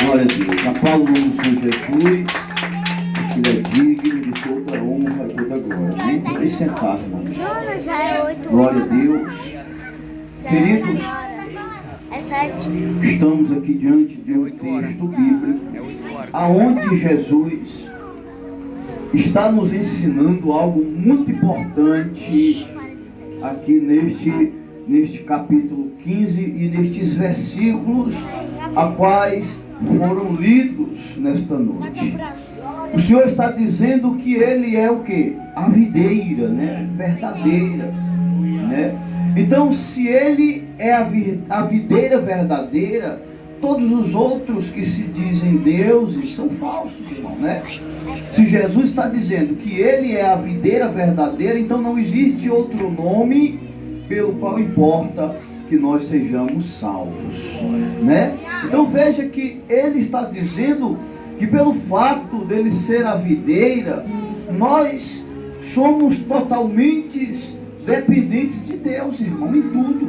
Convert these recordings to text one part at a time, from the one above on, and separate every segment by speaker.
Speaker 1: Glória a Deus. Aplauda o nome do Senhor Jesus, porque Ele é digno de toda honra e toda glória. Amém? Podem sentar, irmãos. Glória a Deus. Queridos, estamos aqui diante de um texto bíblico, aonde Jesus está nos ensinando algo muito importante aqui neste capítulo 15 e nestes versículos a quais foram lidos nesta noite. O Senhor está dizendo que Ele é o quê? A videira, né? Verdadeira, né? Então, se Ele é a videira verdadeira, todos os outros que se dizem deuses são falsos, irmão, né? Se Jesus está dizendo que Ele é a videira verdadeira, então não existe outro nome pelo qual importa que nós sejamos salvos, né? Então veja que Ele está dizendo que pelo fato dele ser a videira, nós somos totalmente dependentes de Deus, irmão, em tudo.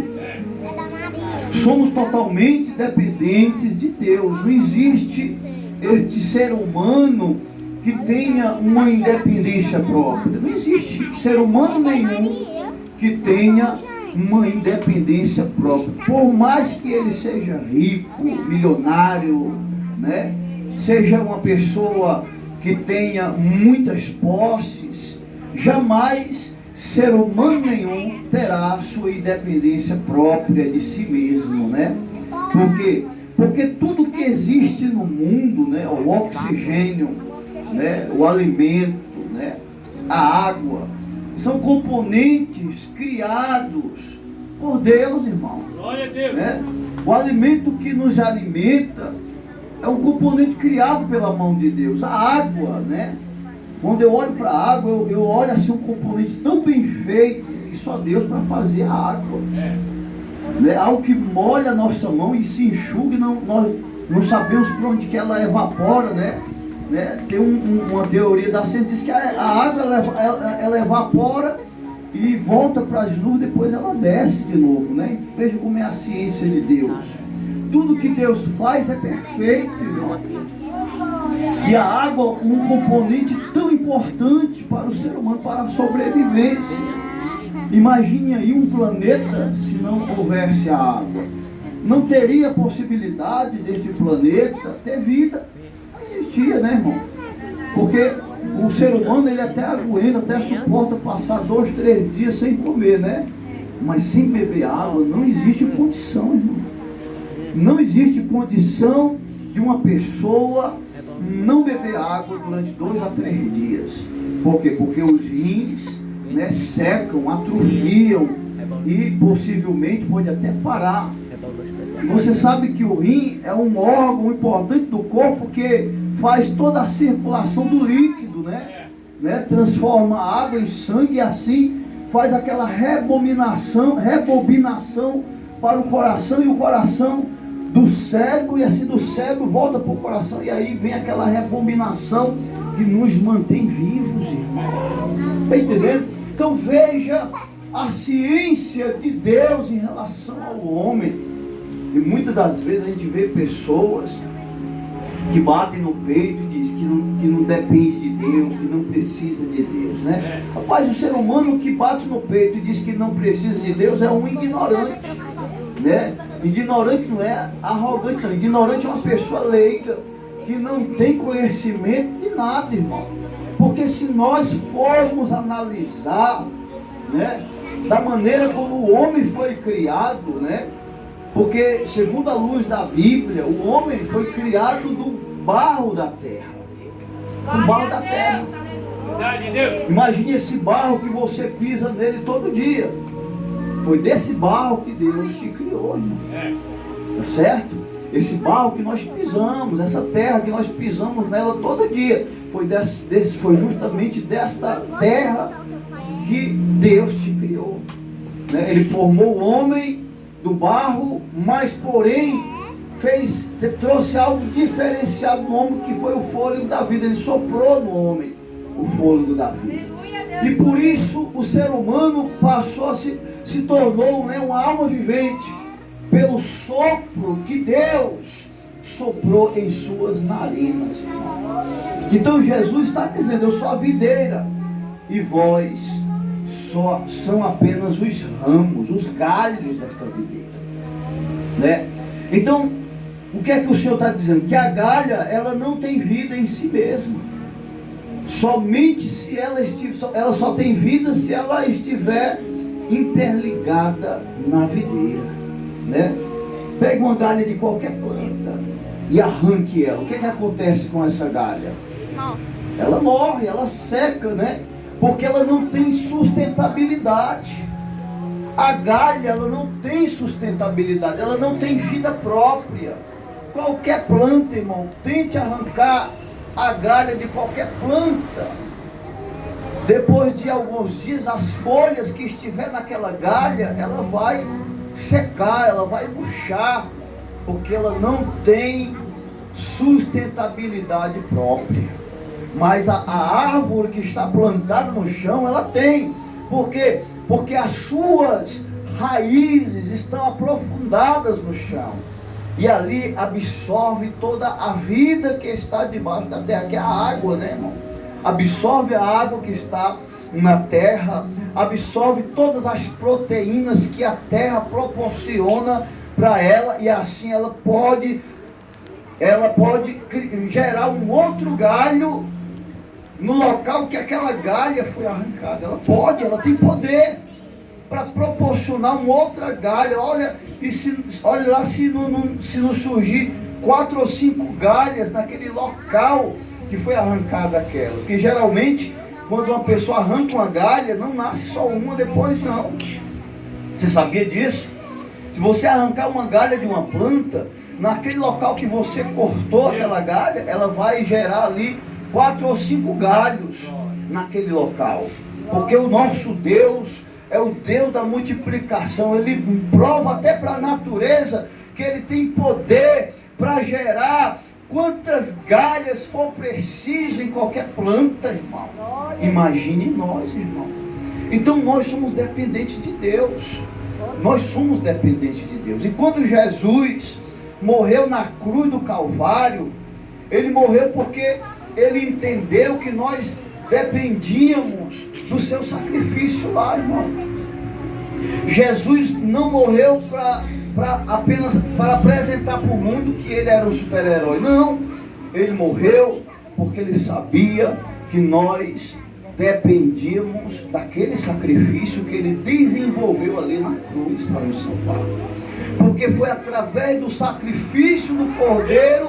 Speaker 1: Somos totalmente dependentes de Deus. Não existe este ser humano que tenha uma independência própria. Não existe ser humano nenhum que tenha uma independência própria. Por mais que ele seja rico, milionário, né? Seja uma pessoa que tenha muitas posses, jamais ser humano nenhum terá sua independência própria de si mesmo, né? Por quê? Porque tudo que existe no mundo, né? O oxigênio, né? O alimento, né? A água, são componentes criados por Deus, irmão. Glória a Deus. Né? O alimento que nos alimenta é um componente criado pela mão de Deus. A água, né? Quando eu olho para a água, eu olho assim um componente tão bem feito que só Deus para fazer a água. Né? Algo que molha a nossa mão e se enxuga, nós não sabemos por onde que ela evapora, né? Tem uma teoria da ciência que diz que a água ela evapora e volta para as nuvens, depois ela desce de novo, né? Veja como é a ciência de Deus. Tudo que Deus faz é perfeito, irmão. E a água, um componente tão importante para o ser humano, para a sobrevivência. Imagine aí um planeta se não houvesse a água. Não teria possibilidade deste planeta ter vida. Não existia, né, irmão? Porque o ser humano, ele até aguenta, até suporta passar 2, 3 dias sem comer, né? Mas sem beber água não existe condição, irmão. Não existe condição de uma pessoa não beber água durante 2 a 3 dias. Por quê? Porque os rins, né, secam, atrofiam e possivelmente pode até parar. Você sabe que o rim é um órgão importante do corpo que faz toda a circulação do líquido, né? Transforma a água em sangue e assim faz aquela rebobinação para o coração e o coração do cérebro, e assim do cérebro volta para o coração, e aí vem aquela rebobinação que nos mantém vivos, irmão. Está entendendo? Então veja a ciência de Deus em relação ao homem. E muitas das vezes a gente vê pessoas que batem no peito e dizem que não depende de Deus, que não precisa de Deus, né? Rapaz, o ser humano que bate no peito e diz que não precisa de Deus é um ignorante, né? Ignorante não é arrogante, não. Ignorante é uma pessoa leiga que não tem conhecimento de nada, irmão. Porque se nós formos analisar, né, da maneira como o homem foi criado, né? Porque segundo a luz da Bíblia, o homem foi criado do barro da terra. Do barro da terra. Imagine esse barro que você pisa nele todo dia. Foi desse barro que Deus te criou, irmão. Tá certo? Esse barro que nós pisamos, essa terra que nós pisamos nela todo dia, foi justamente desta terra que Deus te criou. Né? Ele formou o homem do barro, mas porém trouxe algo diferenciado no homem, que foi o fôlego da vida. Ele soprou no homem o fôlego da vida. E por isso o ser humano passou a se tornou, né, uma alma vivente, pelo sopro que Deus soprou em suas narinas. Então Jesus está dizendo: eu sou a videira, e vós são apenas os ramos, os galhos desta videira, né? Então, o que é que o Senhor está dizendo? Que a galha, ela não tem vida em si mesma. Somente se ela só tem vida se ela estiver interligada na videira, né? Pegue uma galha de qualquer planta e arranque ela. O que é que acontece com essa galha? Ela morre, ela seca, né? Porque ela não tem sustentabilidade. A galha, ela não tem sustentabilidade, ela não tem vida própria. Qualquer planta, irmão, tente arrancar a galha de qualquer planta. Depois de alguns dias, as folhas que estiver naquela galha, ela vai secar, ela vai murchar, porque ela não tem sustentabilidade própria. Mas a árvore que está plantada no chão, ela tem. Por quê? Porque as suas raízes estão aprofundadas no chão, e ali absorve toda a vida que está debaixo da terra, que é a água, né, irmão? Absorve a água que está na terra, absorve todas as proteínas que a terra proporciona para ela, e assim ela pode gerar um outro galho no local que aquela galha foi arrancada. Ela tem poder para proporcionar uma outra galha. Olha lá se não surgir 4 ou 5 galhas naquele local que foi arrancada aquela. Porque geralmente, quando uma pessoa arranca uma galha, não nasce só uma depois, não. Você sabia disso? Se você arrancar uma galha de uma planta, naquele local que você cortou aquela galha, ela vai gerar ali 4 ou 5 galhos naquele local. Porque o nosso Deus é o Deus da multiplicação. Ele prova até para a natureza que Ele tem poder para gerar quantas galhas for preciso em qualquer planta, irmão. Imagine nós, irmão. Então nós somos dependentes de Deus. Nós somos dependentes de Deus. E quando Jesus morreu na cruz do Calvário, Ele morreu porque Ele entendeu que nós dependíamos do seu sacrifício lá, irmão. Jesus não morreu apenas para apresentar para o mundo que Ele era um super-herói. Não, Ele morreu porque Ele sabia que nós dependíamos daquele sacrifício que Ele desenvolveu ali na cruz para nos salvar. Porque foi através do sacrifício do Cordeiro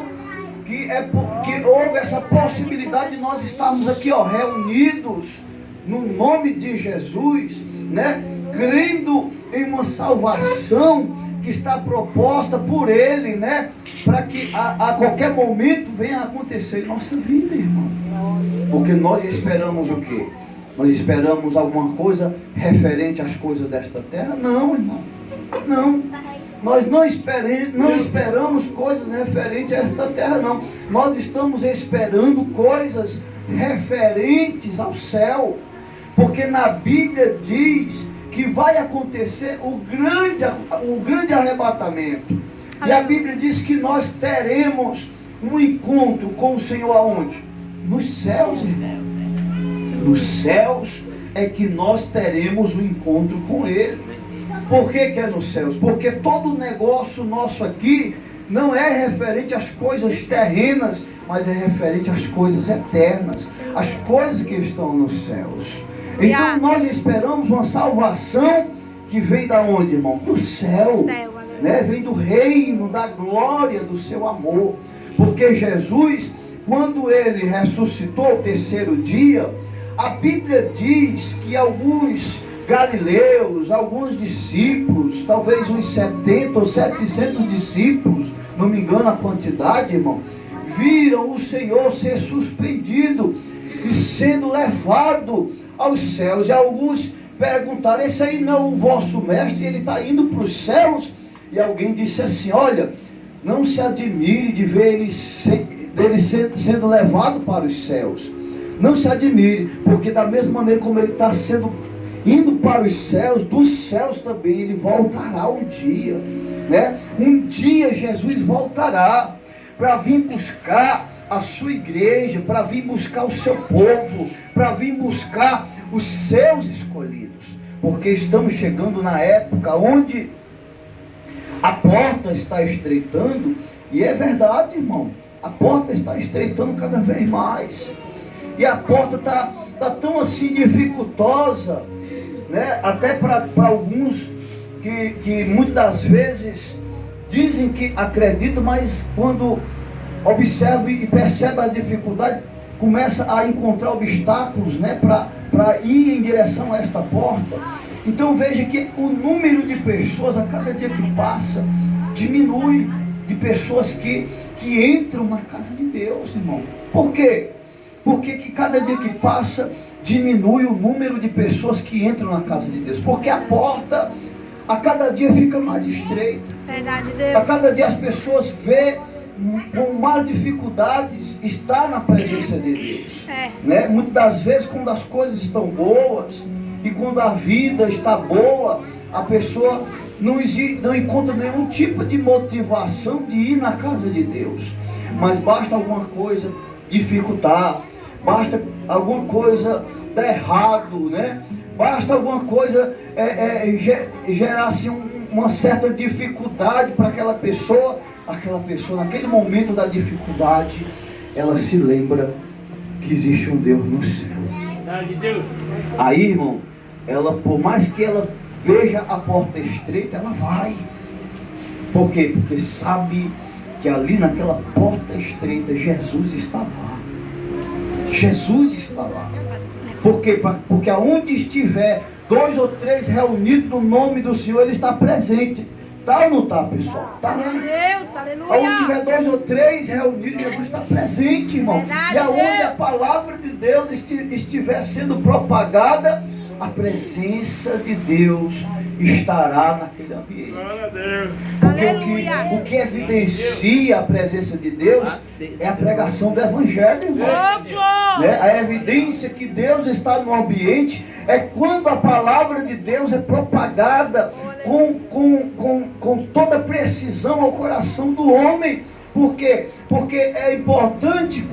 Speaker 1: que houve essa possibilidade de nós estarmos aqui, reunidos no nome de Jesus, né? Crendo em uma salvação que está proposta por Ele, né? Para que a qualquer momento venha a acontecer em nossa vida, irmão. Porque nós esperamos o quê? Nós esperamos alguma coisa referente às coisas desta terra? Não, irmão. Não. Nós não esperamos coisas referentes a esta terra, não. Nós estamos esperando coisas referentes ao céu. Porque na Bíblia diz que vai acontecer o grande arrebatamento. E a Bíblia diz que nós teremos um encontro com o Senhor aonde? Nos céus, irmão. Nos céus é que nós teremos um encontro com Ele. Por que é nos céus? Porque todo negócio nosso aqui não é referente às coisas terrenas, mas é referente às coisas eternas, às coisas que estão nos céus. Então nós esperamos uma salvação que vem da onde, irmão? Do céu, né? Vem do reino, da glória, do seu amor. Porque Jesus, quando Ele ressuscitou o terceiro dia, a Bíblia diz que alguns galileus, alguns discípulos, talvez uns 70 ou 700 discípulos, não me engano a quantidade, irmão, viram o Senhor ser suspendido e sendo levado aos céus. E alguns perguntaram: esse aí não é o vosso mestre? Ele está indo para os céus? E alguém disse assim: olha, não se admire de ver ele sendo levado para os céus. Não se admire, porque da mesma maneira como ele está indo para os céus, dos céus também ele voltará um dia, né? Um dia Jesus voltará. para vir buscar a sua igreja, para vir buscar o seu povo, para vir buscar os seus escolhidos, porque estamos chegando na época onde a porta está estreitando, e é verdade, irmão, a porta está estreitando cada vez mais, e a porta está tão assim dificultosa, né? Até para alguns que muitas das vezes dizem que acreditam, mas quando observa e percebe a dificuldade, começa a encontrar obstáculos, né, para ir em direção a esta porta. Então veja que o número de pessoas a cada dia que passa diminui, de pessoas que entram na casa de Deus, irmão. Por quê? Porque que cada dia que passa diminui o número de pessoas que entram na casa de Deus, porque a porta a cada dia fica mais estreita.
Speaker 2: Verdade, Deus.
Speaker 1: A cada dia as pessoas vê com mais dificuldades estar na presença de Deus, né? Muitas das vezes, quando as coisas estão boas e quando a vida está boa, a pessoa não encontra nenhum tipo de motivação de ir na casa de Deus. Mas basta alguma coisa dificultar, basta alguma coisa dar errado, né? Basta alguma coisa gerar assim, uma certa dificuldade para aquela pessoa naquele momento da dificuldade, ela se lembra que existe um Deus no céu. Aí, irmão, ela, por mais que ela veja a porta estreita, ela vai. Por quê? Porque sabe que ali naquela porta estreita Jesus está lá. Jesus está lá. Por quê? Porque aonde estiver 2 ou 3 reunidos no nome do Senhor, Ele está presente. Tá ou não tá, pessoal? Tá.
Speaker 2: Meu Deus, aleluia.
Speaker 1: Aonde tiver 2 ou 3 reunidos, Jesus está presente, irmão.
Speaker 2: Verdade,
Speaker 1: e aonde
Speaker 2: Deus.
Speaker 1: a palavra de Deus estiver sendo propagada, a presença de Deus estará naquele ambiente.
Speaker 3: Glória a Deus.
Speaker 1: Porque o que evidencia a presença de Deus é a pregação do Evangelho, irmão. Né? A evidência que Deus está no ambiente é quando a palavra de Deus é propagada com toda precisão ao coração do homem. Por quê? Porque é importante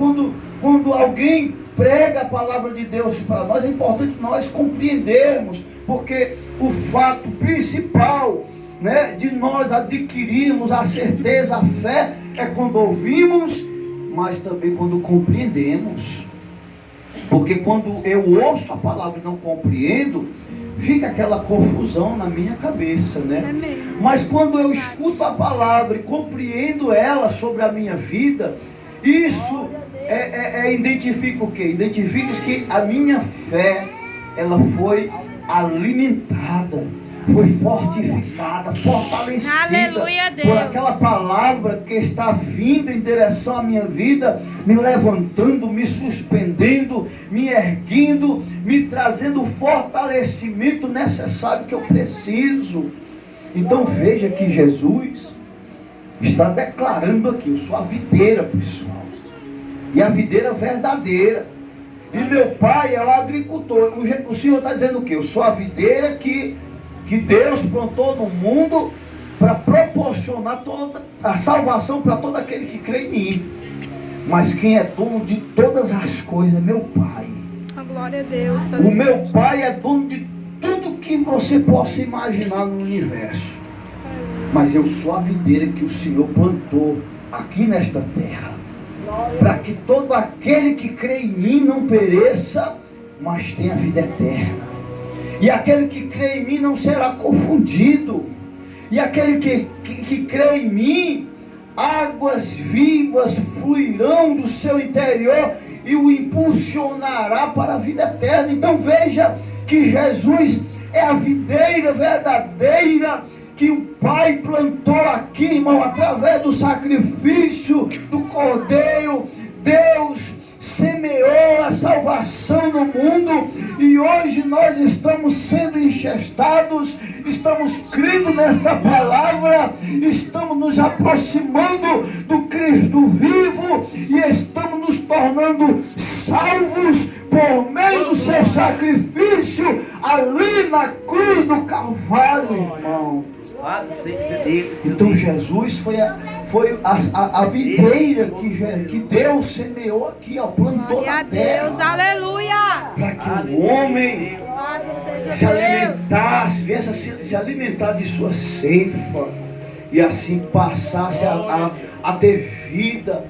Speaker 1: quando alguém prega a palavra de Deus para nós, é importante nós compreendermos, porque o fato principal, né, de nós adquirirmos a certeza, a fé, é quando ouvimos, mas também quando compreendemos. Porque quando eu ouço a palavra e não compreendo, fica aquela confusão na minha cabeça, né? Mas quando eu escuto a palavra e compreendo ela sobre a minha vida, isso identifica o quê? Identifica que a minha fé, ela foi alimentada, foi fortificada, fortalecida.
Speaker 2: Aleluia, Deus.
Speaker 1: Por aquela palavra que está vindo em direção à minha vida, me levantando, me suspendendo, me erguendo, me trazendo o fortalecimento necessário que eu preciso. Então veja que Jesus está declarando aqui: eu sou a videira, pessoal, e a videira verdadeira, e meu pai é o agricultor. O Senhor está dizendo o quê? Eu sou a videira que Deus plantou no mundo para proporcionar toda a salvação para todo aquele que crê em mim. Mas quem é dono de todas as coisas é meu pai.
Speaker 2: A glória a Deus.
Speaker 1: O meu pai é dono de tudo que você possa imaginar no universo. Mas eu sou a videira que o Senhor plantou aqui nesta terra, para que todo aquele que crê em mim não pereça, mas tenha vida eterna. E aquele que crê em mim não será confundido. E aquele que crê em mim, águas vivas fluirão do seu interior e o impulsionará para a vida eterna. Então veja que Jesus é a videira verdadeira que o Pai plantou aqui, irmão, através do sacrifício do Cordeiro. Deus semeou a salvação no mundo, e hoje nós estamos sendo enxestados, estamos crendo nesta palavra, estamos nos aproximando do Cristo vivo e estamos nos tornando salvos por meio do seu sacrifício. sacrifício ali na cruz do Calvário, irmão. Então Jesus foi a videira que Deus semeou aqui, ó, plantou na terra.
Speaker 2: Deus, aleluia.
Speaker 1: Para que o homem se alimentasse, viesse a se alimentar de sua ceifa e assim passasse a ter vida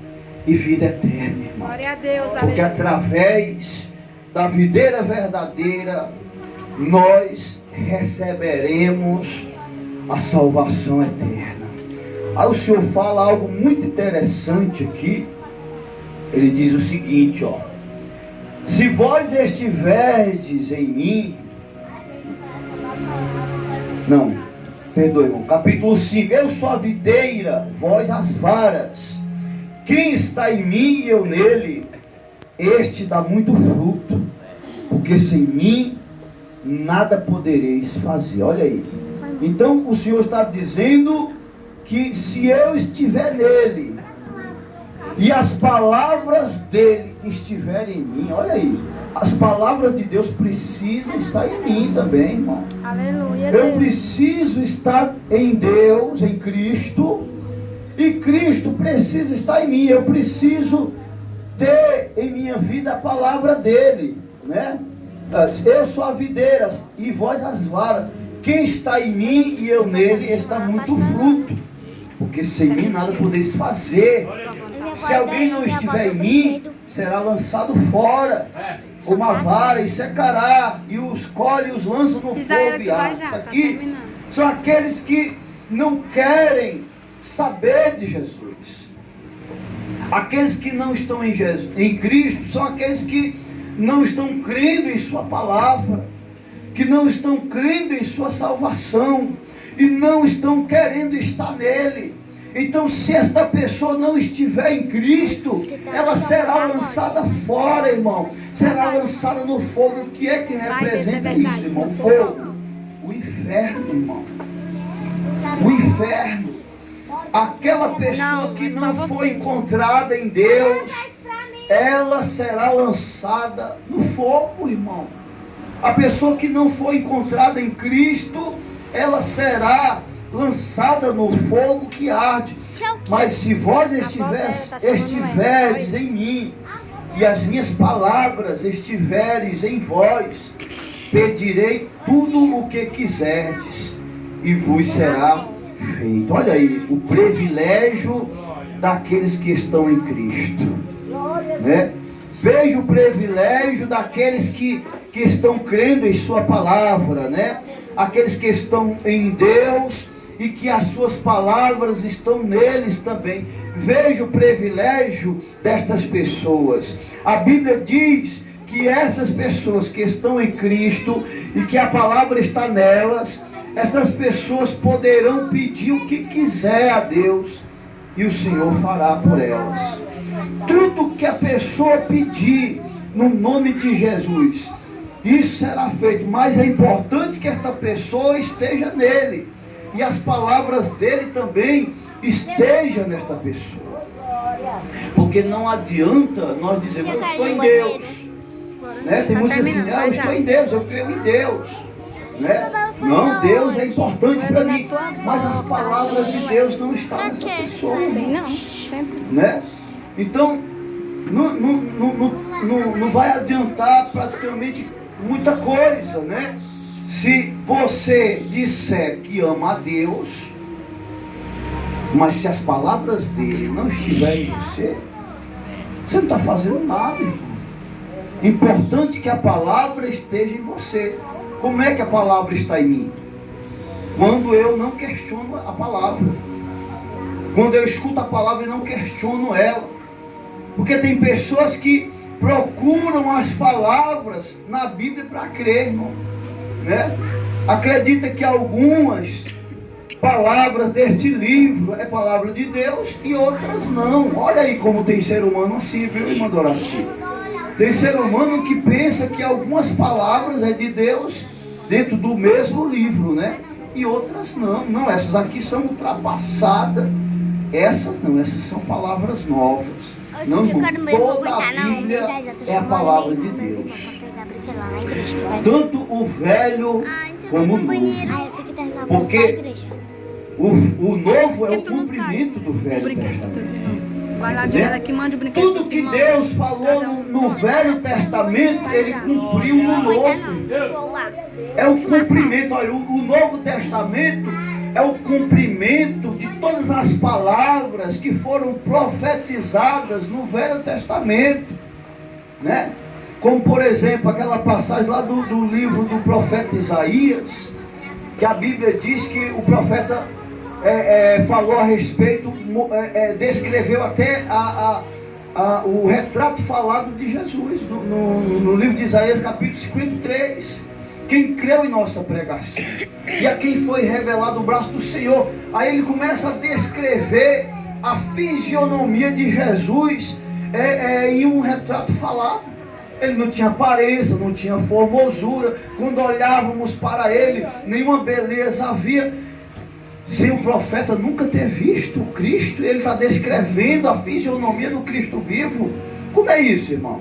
Speaker 1: e vida eterna, irmão.
Speaker 2: Glória a Deus,
Speaker 1: porque através da videira verdadeira nós receberemos a salvação eterna. Aí o Senhor fala algo muito interessante aqui. Ele diz o seguinte, ó: se vós estiverdes em mim, não, perdoe, irmão, capítulo 5, eu sou a videira, vós as varas. Quem está em mim e eu nele, este dá muito fruto, porque sem mim nada podereis fazer. Olha aí. Então o Senhor está dizendo que se eu estiver nele e as palavras dele estiverem em mim, olha aí, as palavras de Deus precisam estar em mim também, irmão.
Speaker 2: Aleluia.
Speaker 1: Eu preciso estar em Deus, em Cristo, e Cristo precisa estar em mim. Eu preciso ter em minha vida a palavra dele, né? Eu sou a videira e vós as varas. Quem está em mim e eu nele está muito fruto, porque sem mim nada podeis fazer. Se alguém não estiver em mim, será lançado fora como a vara e secará, e os colhe e os lançam no fogo e arde. Isso aqui são aqueles que não querem saber de Jesus. Aqueles que não estão em Jesus, em Cristo, são aqueles que não estão crendo em sua palavra, que não estão crendo em sua salvação e não estão querendo estar nele. Então, se esta pessoa não estiver em Cristo, ela será lançada fora, irmão. Será lançada no fogo. O que é que representa isso, irmão? Fogo. O inferno, irmão. O inferno. Aquela pessoa que não foi encontrada em Deus, ela será lançada no fogo, irmão. A pessoa que não foi encontrada em Cristo, ela será lançada no fogo que arde. Mas se vós estiveres em mim e as minhas palavras estiveres em vós, pedirei tudo o que quiserdes e vos será feito. Olha aí, o privilégio daqueles que estão em Cristo, né? Veja o privilégio daqueles que estão crendo em sua palavra, né? Aqueles que estão em Deus e que as suas palavras estão neles também. Veja o privilégio destas pessoas. A Bíblia diz que estas pessoas que estão em Cristo e que a palavra está nelas, estas pessoas poderão pedir o que quiser a Deus e o Senhor fará por elas. Tudo que a pessoa pedir no nome de Jesus, isso será feito. Mas é importante que esta pessoa esteja nele e as palavras dele também estejam nesta pessoa. Porque não adianta nós dizermos, eu estou em Deus, né? Tem muitos assim, eu estou em Deus, eu creio em Deus, né? Não, Deus é importante para mim, mas as palavras de Deus não estão nessa pessoa, né? Então não vai adiantar praticamente muita coisa, né? Se você disser que ama a Deus, mas se as palavras dele não estiverem em você, você não está fazendo nada, irmão. Importante que a palavra esteja em você. Como é que a palavra está em mim? Quando eu não questiono a palavra, quando eu escuto a palavra e não questiono ela. Porque tem pessoas que procuram as palavras na Bíblia para crer, irmão, né? Acredita que algumas palavras deste livro é palavra de Deus e outras não. Olha aí como tem ser humano assim, viu, irmã Doraci? Tem ser humano que pensa que algumas palavras é de Deus dentro do mesmo livro, né? E outras não. Não, essas aqui são ultrapassadas. Essas não, essas são palavras novas. Não, irmão, toda a Bíblia é a palavra de Deus. Tanto o velho como o novo. Porque o novo é o cumprimento do Velho Testamento. Tudo que Deus falou no Velho Testamento, Ele cumpriu no Novo. É o cumprimento. Olha, o Novo Testamento é o cumprimento de todas as palavras que foram profetizadas no Velho Testamento, né? Como, por exemplo, aquela passagem lá do livro do profeta Isaías, que a Bíblia diz que o profeta falou a respeito, descreveu até o retrato falado de Jesus, no livro de Isaías, capítulo 53. Quem creu em nossa pregação e a quem foi revelado o braço do Senhor. Aí ele começa a descrever a fisionomia de Jesus em um retrato falado. Ele não tinha aparência, não tinha formosura. Quando olhávamos para ele, nenhuma beleza havia. Sem o profeta nunca ter visto o Cristo, ele está descrevendo a fisionomia do Cristo vivo. Como é isso, irmão?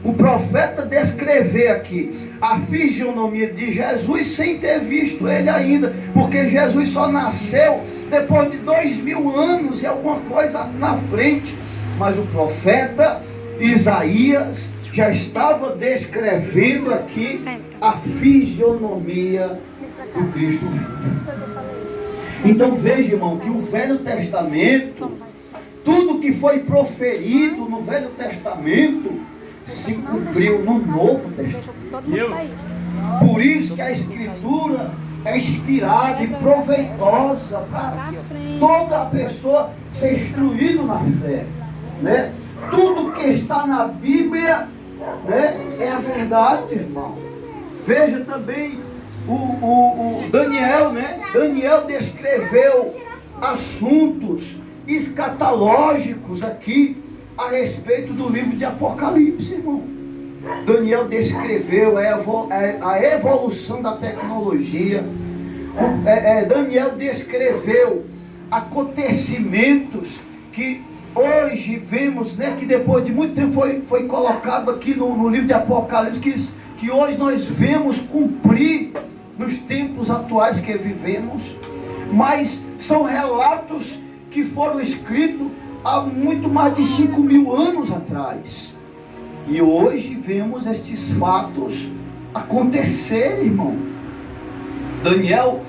Speaker 1: O profeta descrever aqui a fisionomia de Jesus sem ter visto ele ainda, porque Jesus só nasceu depois de 2000 anos e alguma coisa na frente. Mas o profeta Isaías já estava descrevendo aqui a fisionomia do Cristo vivo. Então veja, irmão, que o Velho Testamento, tudo que foi proferido no Velho Testamento se cumpriu no Novo Testamento. Por isso que a Escritura é inspirada e proveitosa para toda a pessoa ser instruída na fé, né? Tudo que está na Bíblia, né, é a verdade, irmão. Veja também o Daniel, né? Daniel descreveu assuntos escatológicos aqui a respeito do livro de Apocalipse, irmão. Daniel descreveu a evolução da tecnologia. Daniel descreveu acontecimentos que hoje vemos, né, que depois de muito tempo foi colocado aqui no livro de Apocalipse, que hoje nós vemos cumprir nos tempos atuais que vivemos. Mas são relatos que foram escritos há muito mais de 5.000 anos atrás. E hoje vemos estes fatos acontecerem, irmão. Daniel,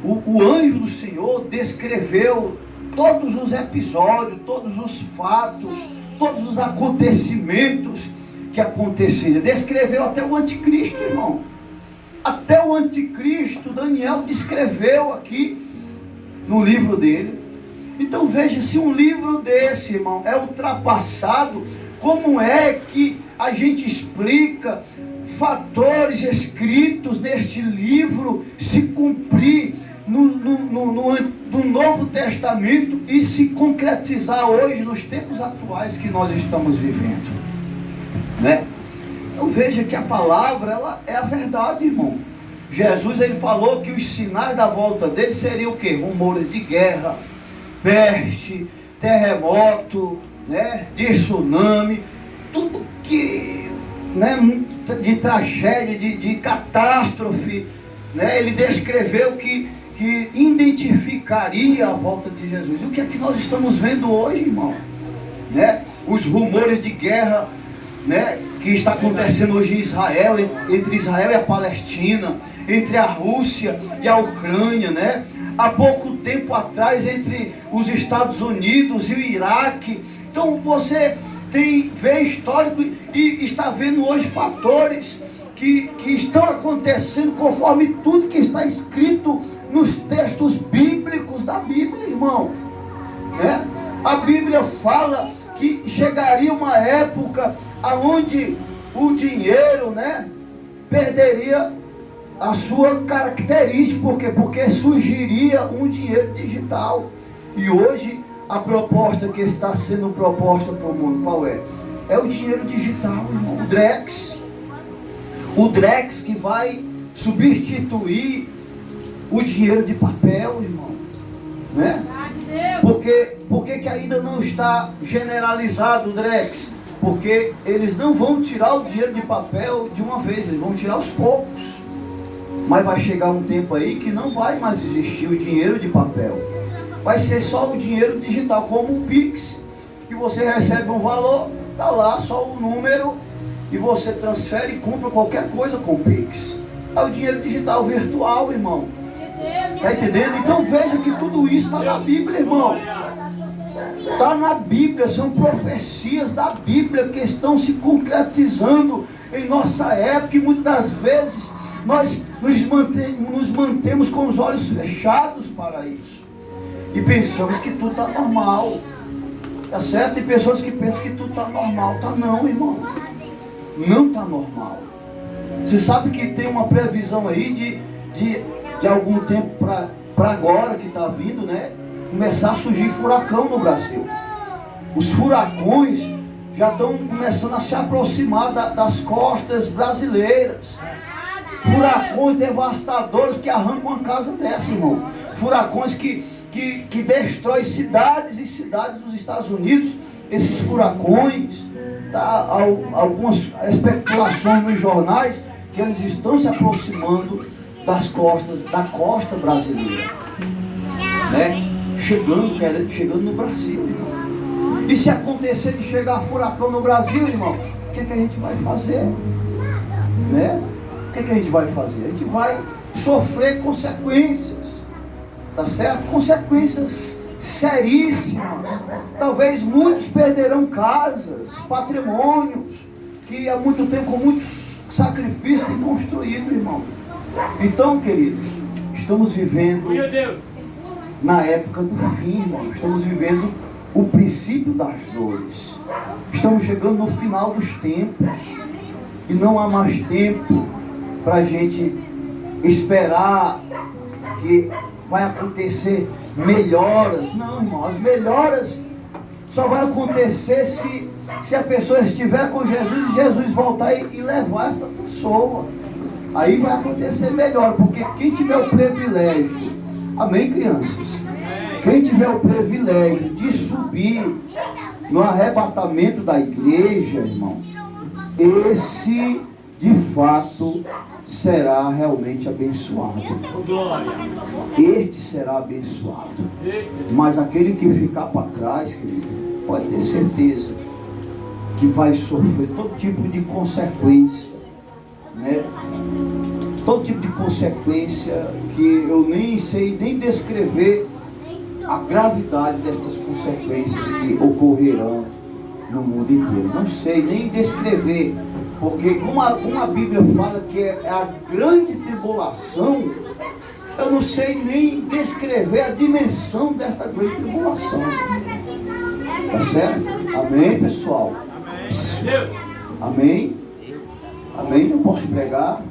Speaker 1: o anjo do Senhor, descreveu todos os episódios, todos os fatos, todos os acontecimentos que aconteceram. Descreveu até o anticristo, irmão. Até o anticristo, Daniel descreveu aqui no livro dele. Então veja, se um livro desse, irmão, é ultrapassado, como é que a gente explica fatores escritos neste livro se cumprir no Novo Testamento e se concretizar hoje nos tempos atuais que nós estamos vivendo, né? Então veja que a palavra, ela é a verdade, irmão. Jesus, ele falou que os sinais da volta dele seriam o quê? Rumores de guerra, peste, terremoto, né, de tsunami, tudo que, né, de tragédia, de catástrofe, né? Ele descreveu que identificaria a volta de Jesus. E o que é que nós estamos vendo hoje, irmão? Né? Os rumores de guerra, né, que está acontecendo hoje em Israel, entre Israel e a Palestina, entre a Rússia e a Ucrânia, né? Há pouco tempo atrás entre os Estados Unidos e o Iraque. Então você vê histórico e está vendo hoje fatores que estão acontecendo conforme tudo que está escrito nos textos bíblicos da Bíblia, irmão, né? A Bíblia fala que chegaria uma época onde o dinheiro, né, perderia a sua característica. Por quê? Porque surgiria um dinheiro digital. E hoje a proposta que está sendo proposta para o mundo, qual é? É o dinheiro digital, irmão. O Drex. O Drex que vai substituir o dinheiro de papel, irmão, né? Por por que ainda não está generalizado, Drex? Porque eles não vão tirar o dinheiro de papel de uma vez, eles vão tirar aos poucos. Mas vai chegar um tempo aí que não vai mais existir o dinheiro de papel. Vai ser só o dinheiro digital, como o Pix, que você recebe um valor, está lá só o número, e você transfere e compra qualquer coisa com o Pix. É o dinheiro digital virtual, irmão. Está entendendo? Então veja que tudo isso está na Bíblia, irmão. Está na Bíblia, são profecias da Bíblia que estão se concretizando em nossa época, e muitas das vezes nós nos mantemos com os olhos fechados para isso e pensamos que tudo está normal, tá certo? Tem pessoas que pensam que tudo está normal. Tá não, irmão, não está normal. Você sabe que tem uma previsão aí de algum tempo para agora que está vindo, né? Começar a surgir furacão no Brasil. Os furacões já estão começando a se aproximar das costas brasileiras. Furacões devastadores que arrancam uma casa dessa, irmão. Furacões que destrói cidades e cidades dos Estados Unidos. Esses furacões, tá, algumas especulações nos jornais que eles estão se aproximando da costa brasileira, né? Chegando no Brasil, irmão. E se acontecer de chegar furacão no Brasil, irmão, o que a gente vai fazer? Né? O que a gente vai fazer? A gente vai sofrer consequências, tá certo? Consequências seríssimas. Talvez muitos perderão casas, patrimônios, que há muito tempo, com muitos sacrifícios, têm construído, irmão. Então, queridos, estamos vivendo na época do fim, irmão. Estamos vivendo o princípio das dores. Estamos chegando no final dos tempos. E não há mais tempo para a gente esperar que vai acontecer melhoras. Não, irmão, as melhoras só vai acontecer se a pessoa estiver com Jesus e Jesus voltar e levar esta pessoa. Aí vai acontecer melhor, porque quem tiver o privilégio, amém, crianças? Quem tiver o privilégio de subir no arrebatamento da igreja, irmão, esse de fato será realmente abençoado. Este será abençoado. Mas aquele que ficar para trás, querido, pode ter certeza que vai sofrer todo tipo de consequência, né? Todo tipo de consequência que eu nem sei nem descrever a gravidade destas consequências que ocorrerão no mundo inteiro. Não sei nem descrever, porque como a Bíblia fala que é a grande tribulação, eu não sei nem descrever a dimensão desta grande tribulação. Tá certo? Amém, pessoal? Amém? Amém? Não posso pregar?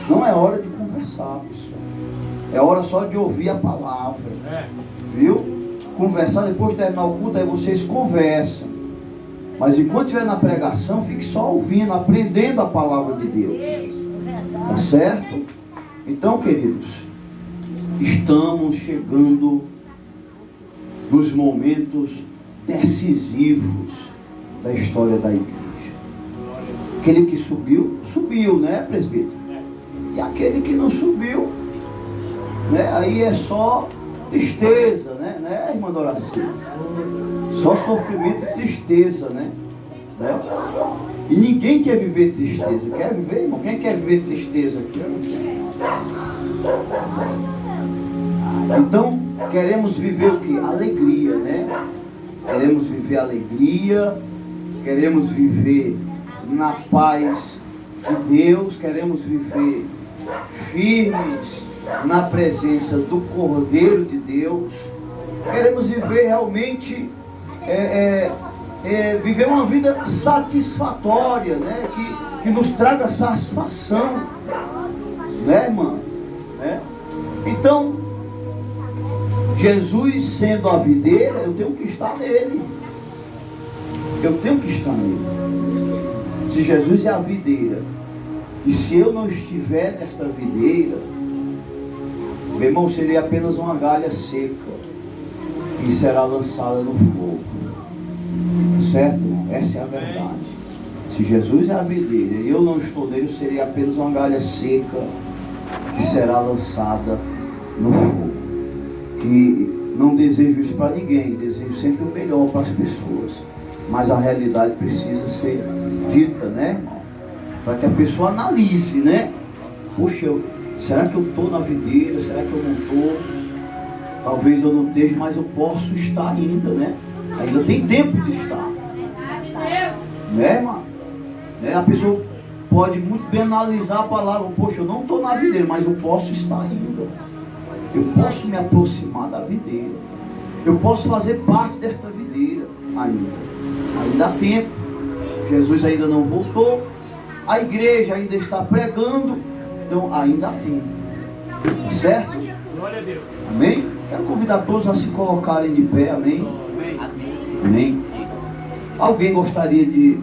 Speaker 1: Não é hora de conversar, pessoal. É hora só de ouvir a palavra. Viu? Conversar, depois de terminar o culto, aí vocês conversam. Mas enquanto estiver na pregação, fique só ouvindo, aprendendo a palavra de Deus. Tá certo? Então, queridos, estamos chegando nos momentos decisivos da história da igreja. Aquele que subiu, subiu, né, presbítero? E aquele que não subiu, né, aí é só tristeza, né, irmã Doracina? Só sofrimento e tristeza, né? E ninguém quer viver tristeza. Quer viver, irmão? Quem quer viver tristeza aqui? Então, queremos viver o que? Alegria, né? Queremos viver alegria, queremos viver na paz de Deus, queremos viver firmes na presença do Cordeiro de Deus, queremos viver realmente, viver uma vida satisfatória, né? Que nos traga satisfação, né, irmã? Então, Jesus sendo a videira, eu tenho que estar nele. Eu tenho que estar nele. Se Jesus é a videira, e se eu não estiver nesta videira, meu irmão, seria apenas uma galha seca. e será lançada no fogo. Certo, irmão? Essa é a verdade. Se Jesus é a videira e eu não estou nele, eu serei apenas uma galha seca que será lançada no fogo. Que não desejo isso para ninguém, desejo sempre o melhor para as pessoas. Mas a realidade precisa ser dita, né, irmão? Para que a pessoa analise, né? Poxa, será que eu estou na videira? Será que eu não estou? Talvez eu não esteja, mas eu posso estar ainda, né? Ainda tem tempo de estar. Né, irmão? Né? A pessoa pode muito bem analisar a palavra. Poxa, eu não estou na videira, mas eu posso estar ainda. Eu posso me aproximar da videira. Eu posso fazer parte desta videira ainda. Ainda há tempo. Jesus ainda não voltou. A igreja ainda está pregando. Então ainda há tempo. Certo?
Speaker 3: Glória a Deus.
Speaker 1: Amém? Quero convidar todos a se colocarem de pé. Amém? Amém. Alguém gostaria de